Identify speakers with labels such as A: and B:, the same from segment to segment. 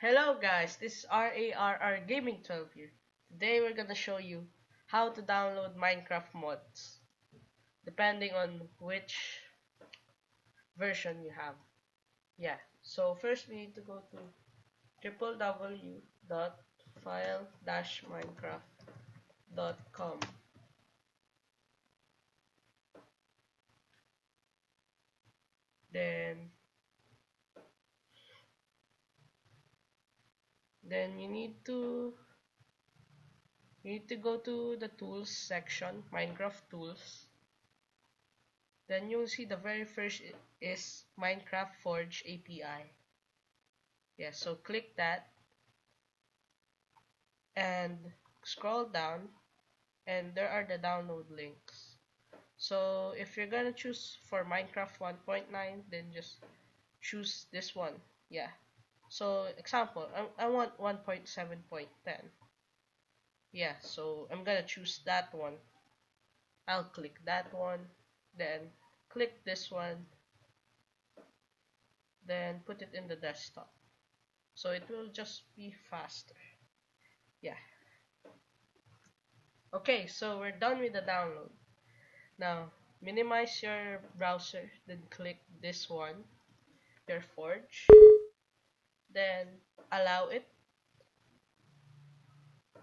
A: Hello guys, this is RARR Gaming 12 here. Today we're gonna show you how to download Minecraft mods, depending on which version you have. Yeah, so first we need to go to www.file-minecraft.com. Then, then you need to go to the tools section, Minecraft tools. Then you'll see the very first is Minecraft Forge API. Yeah, so click that and scroll down, and there are the download links. So if you're gonna choose for Minecraft 1.9, then just choose this one. Yeah. So example, I want 1.7.10. Yeah, so I'm gonna choose that one. I'll click that one, then click this one, then put it in the desktop. So it will just be faster. Yeah. Okay, so we're done with the download. Now, minimize your browser, then click this one, your Forge, then allow it.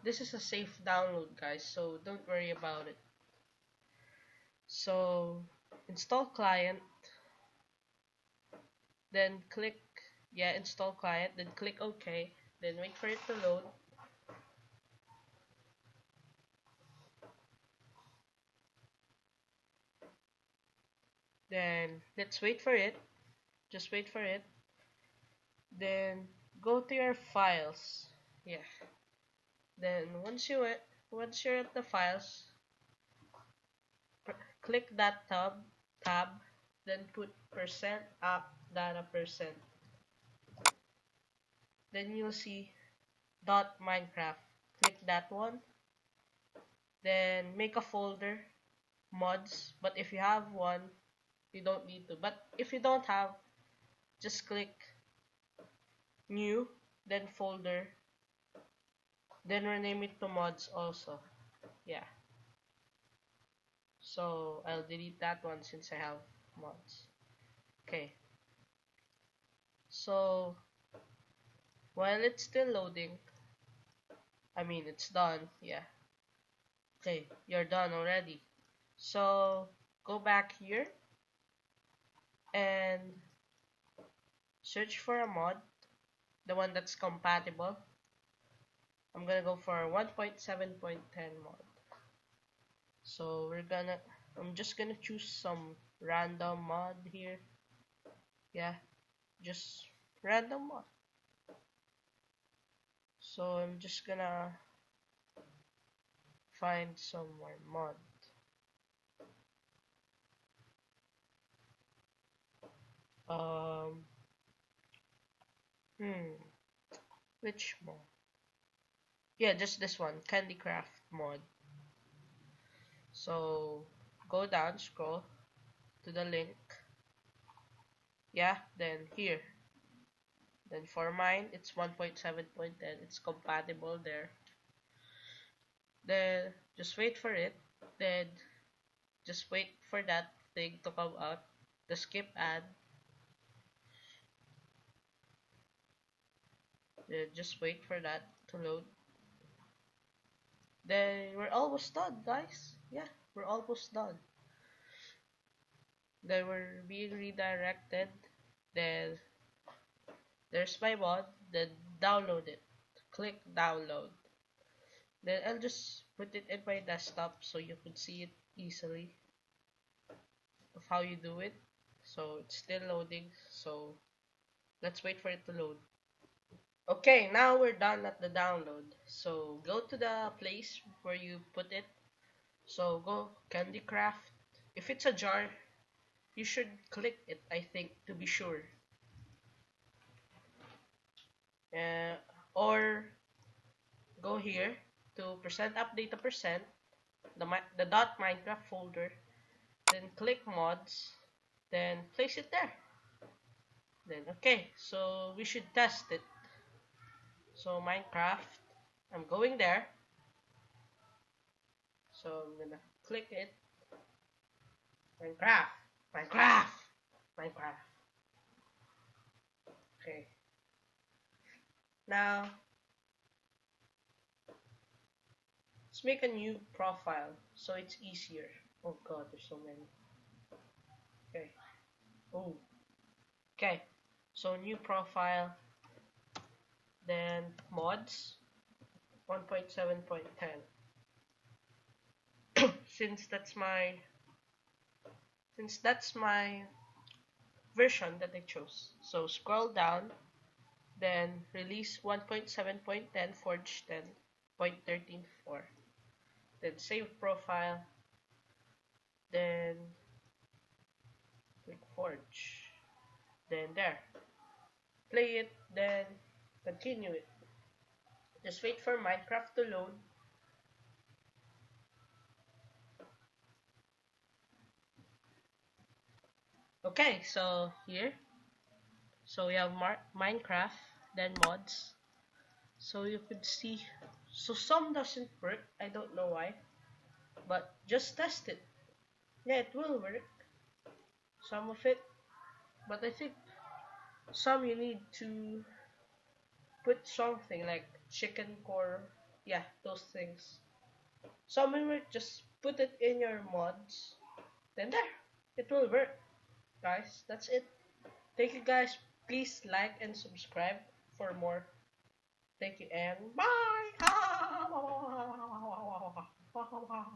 A: This is a safe download, guys, so don't worry about it. So, install client, then click, yeah, install client, then click OK, then wait for it to load. Then, let's wait for it, just wait for it. Then, go to your files, yeah. Then, once you're at the files, click that tab, then put percent app data percent. Then you'll see dot Minecraft. Click that one. Then make a folder mods. But if you have one, you don't need to. But if you don't have, just click new, then folder, then rename it to mods also. Yeah. So I'll delete that one since I have mods. Okay. So while it's still loading, I mean it's done. Yeah. Okay, you're done already. So go back here and search for a mod, the one that's compatible. I'm gonna go for 1.7.10 mod. So I'm just gonna choose some random mod here. Yeah, just random mod. So I'm just gonna find some more mod. Um, hmm, which mod? Yeah, just this one, Candy Craft mod. So go down, scroll to the link. Yeah, then here. Then for mine, it's 1.7.10. It's compatible there. Then just wait for it. Then just wait for that thing to come out. The skip ad. Then just wait for that to load. Then we're almost done, guys. Yeah, we're almost done. Then we're being redirected. Then there's my mod. Then download it. Click download. Then I'll just put it in my desktop so you can see it easily of how you do it. So it's still loading. So let's wait for it to load. Okay, now we're done at the download. So go to the place where you put it. So go Candy Craft. If it's a jar, you should click it, I think, to be sure. Uh, or go here to percent update a percent, the dot Minecraft folder, then click mods, then place it there. Then okay, so we should test it. So Minecraft, I'm going there. So I'm gonna click it. Minecraft, Minecraft, Minecraft. Okay. Now let's make a new profile so it's easier. Oh god, there's so many. Okay. Oh. Okay. So new profile, then mods 1.7.10. since that's my since that's my version that I chose. So scroll down, then release 1.7.10 Forge 10.13.4. Then save profile, then click Forge. Then there. Play it, then continue it. Just wait for Minecraft to load. Okay, so here. So we have Minecraft, then mods. So you could see. So some doesn't work. I don't know why. But just test it. Yeah, it will work. Some of it. But I think some you need to put something like chicken core. Yeah, those things. Some will work. Just put it in your mods. Then there. It will work. Guys, that's it. Thank you guys. Please like and subscribe for more. Thank you and bye.